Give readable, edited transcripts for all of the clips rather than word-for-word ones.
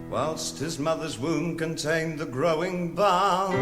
whilst his mother's womb contained the growing BAAL.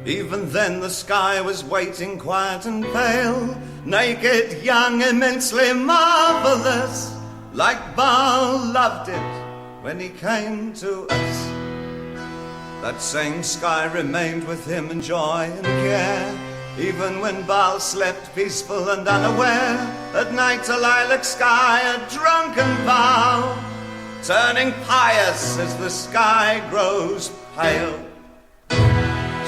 Even then the sky was waiting quiet and pale, naked, young, immensely marvelous, like BAAL loved it when he came to us. That same sky remained with him in joy and care, even when BAAL slept peaceful and unaware. At night a lilac sky, a drunken BAAL, turning pious as the sky grows pale.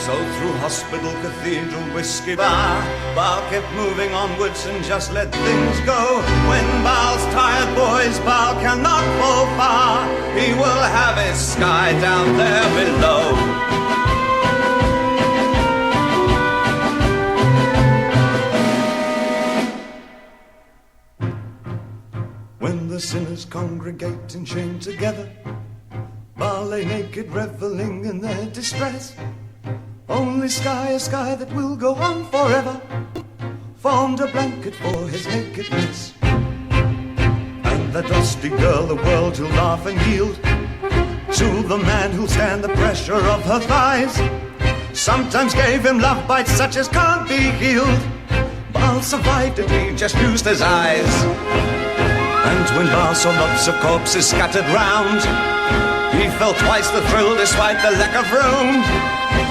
So through hospital, cathedral, whiskey bar, BAAL kept moving onwards and just let things go. When BAAL's tired boys, BAAL cannot fall far, he will have his sky down there below. When the sinners congregate and chained together, BAAL lay naked, reveling in their distress. Only sky, a sky that will go on forever, formed a blanket for his nakedness. And that dusty girl, the world who'll laugh and yield to the man who'll stand the pressure of her thighs, sometimes gave him love bites such as can't be healed. BAAL survived it, he just used his eyes. And when BAAL saw lots of corpses scattered round, he felt twice the thrill despite the lack of room.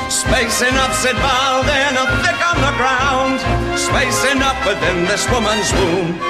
Space enough, said BAAL, they're not thick on the ground. Space enough within this woman's womb.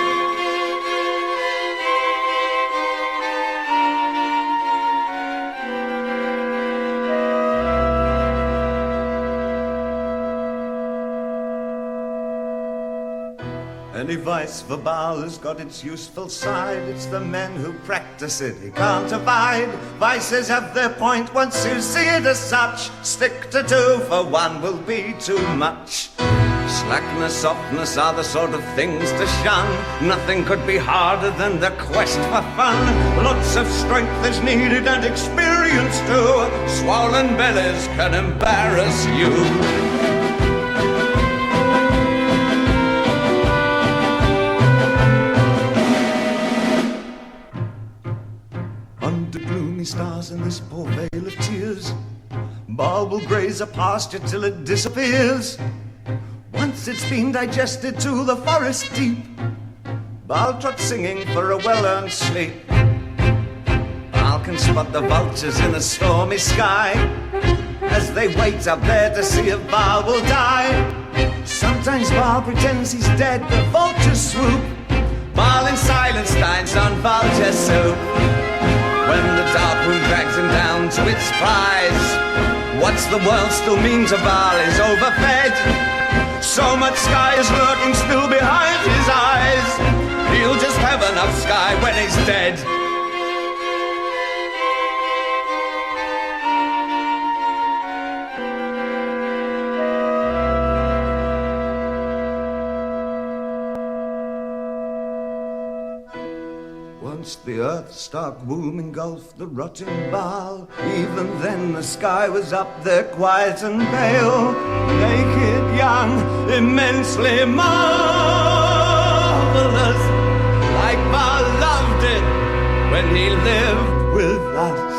Any vice for BAAL has got its useful side. It's the men who practice it he can't abide. Vices have their point once you see it as such. Stick to two, for one will be too much. Slackness, softness are the sort of things to shun. Nothing could be harder than the quest for fun. Lots of strength is needed and experience too. Swollen bellies can embarrass you. Stars in this poor veil of tears, BAAL will graze a pasture till it disappears. Once it's been digested to the forest deep, BAAL trots singing for a well-earned sleep. BAAL can spot the vultures in a stormy sky, as they wait up there to see if BAAL will die. Sometimes BAAL pretends he's dead, the vultures swoop. BAAL in silence dines on vulture soup. When the dark room drags him down to its prize, what's the world still mean to BAAL is overfed. So much sky is lurking still behind his eyes. He'll just have enough sky when he's dead. Once the earth's stark womb engulfed the rotting BAAL, even then the sky was up there quiet and pale, naked, young, immensely marvelous, like BAAL loved it when he lived with us.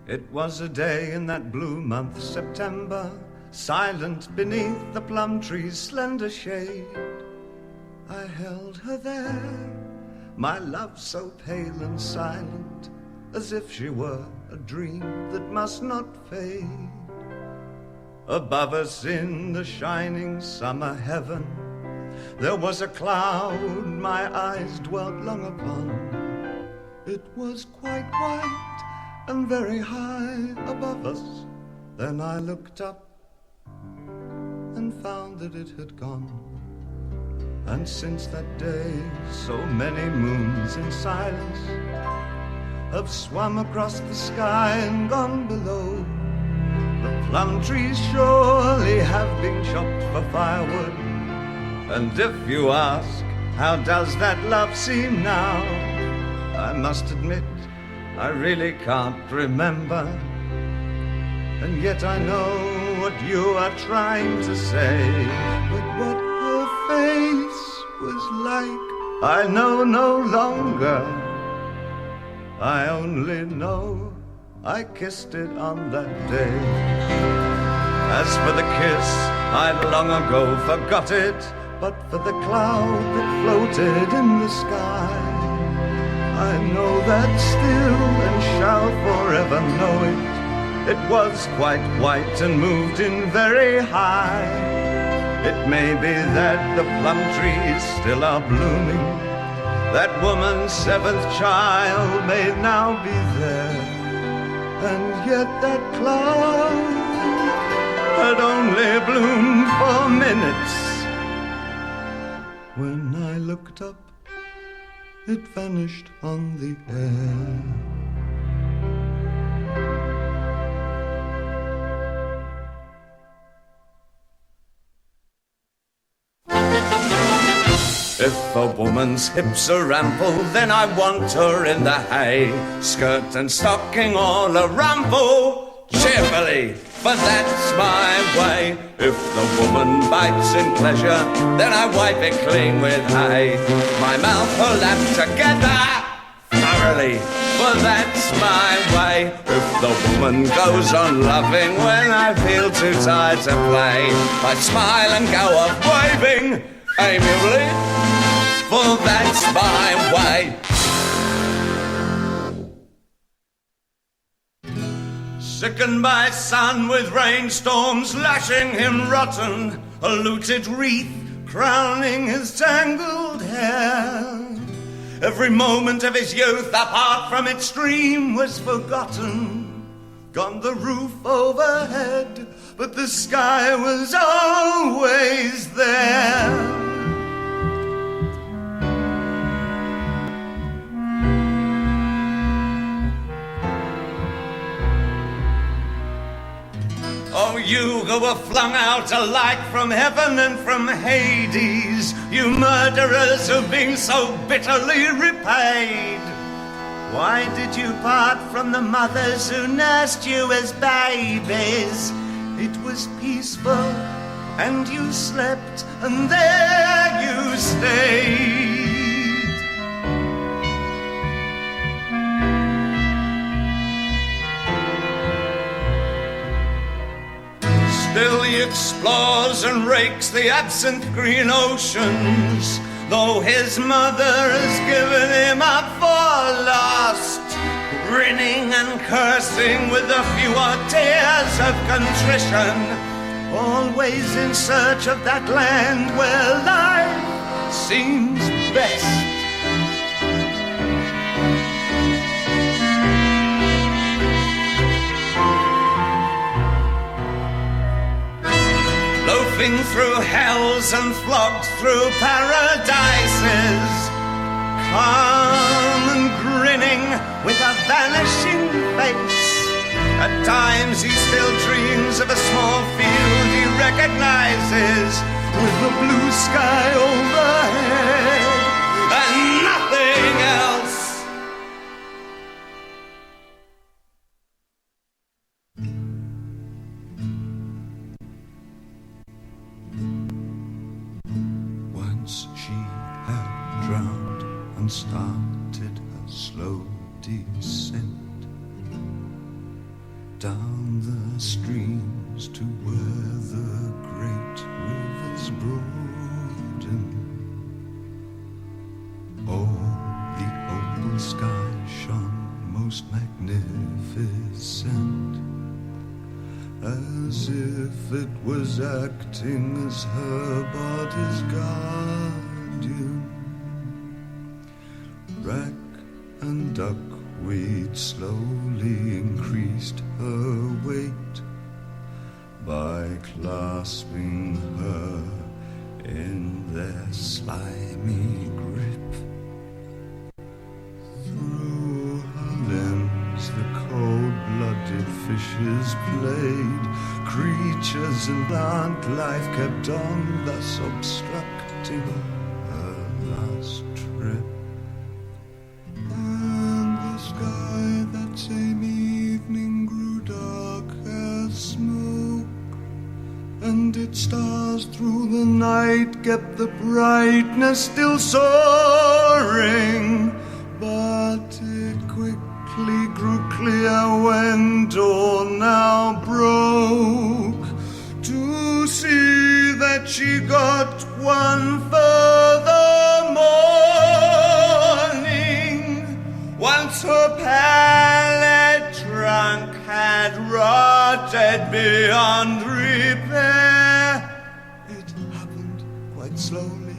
It was a day in that blue month, September, silent beneath the plum tree's slender shade. I held her there, my love so pale and silent, as if she were a dream that must not fade. Above us in the shining summer heaven, there was a cloud my eyes dwelt long upon. It was quite white and very high above us. Then I looked up and found that it had gone. And since that day, so many moons in silence have swum across the sky and gone below. The plum trees surely have been chopped for firewood. And if you ask, how does that love seem now? I must admit, I really can't remember. And yet I know what you are trying to say, but what her face was like I know no longer. I only know I kissed it on that day. As for the kiss, I'd long ago forgot it, but for the cloud that floated in the sky, I know that still and shall forever know it. It was quite white and moved in very high. It may be that the plum trees still are blooming, that woman's seventh child may now be there, and yet that cloud had only bloomed for minutes. When I looked up, it vanished on the air. If a woman's hips are ample, then I want her in the hay, skirt and stocking all a rumple, cheerfully, but that's my way. If the woman bites in pleasure, then I wipe it clean with hay. My mouth her lap together, thoroughly, but that's my way. If the woman goes on loving when I feel too tired to play, I smile and go off waving amiably, for that's my way. Sickened by sun with rainstorms lashing him rotten, a looted wreath crowning his tangled hair. Every moment of his youth apart from its stream was forgotten. Gone the roof overhead, but the sky was always there. Oh, you who were flung out alike from heaven and from Hades, you murderers who've been so bitterly repaid. Why did you part from the mothers who nursed you as babies? It was peaceful, and you slept, and there you stayed. Still he explores and rakes the absent green oceans, though his mother has given him up for lost, grinning and cursing with a fewer tears of contrition, always in search of that land where life seems best. Loafing through hells and flogged through paradises, calm and grinning with a vanishing face. At times he still dreams of a small field he recognizes, with the blue sky overhead and nothing else. Started her slow descent down the streams to where the great rivers broaden. Oh, the open sky shone most magnificent, as if it was acting as her body's guardian. Rack and duckweed slowly increased her weight by clasping her in their slimy grip. Through her limbs the cold-blooded fishes played, creatures and plant life kept on, thus obstructing her last trip. Same evening grew dark as smoke, and its stars stars through the night kept the brightness still soaring, but it quickly grew clear when dawn now broke, to see that she got one further morning, once her palate trunk had rotted beyond repair. It happened quite slowly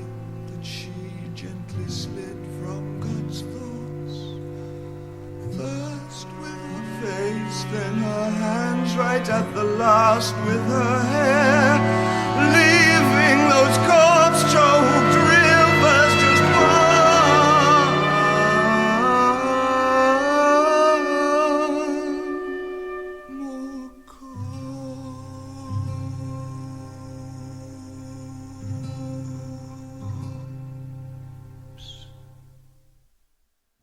that she gently slid from God's thoughts, first with her face, then her hands, right at the last with her hair.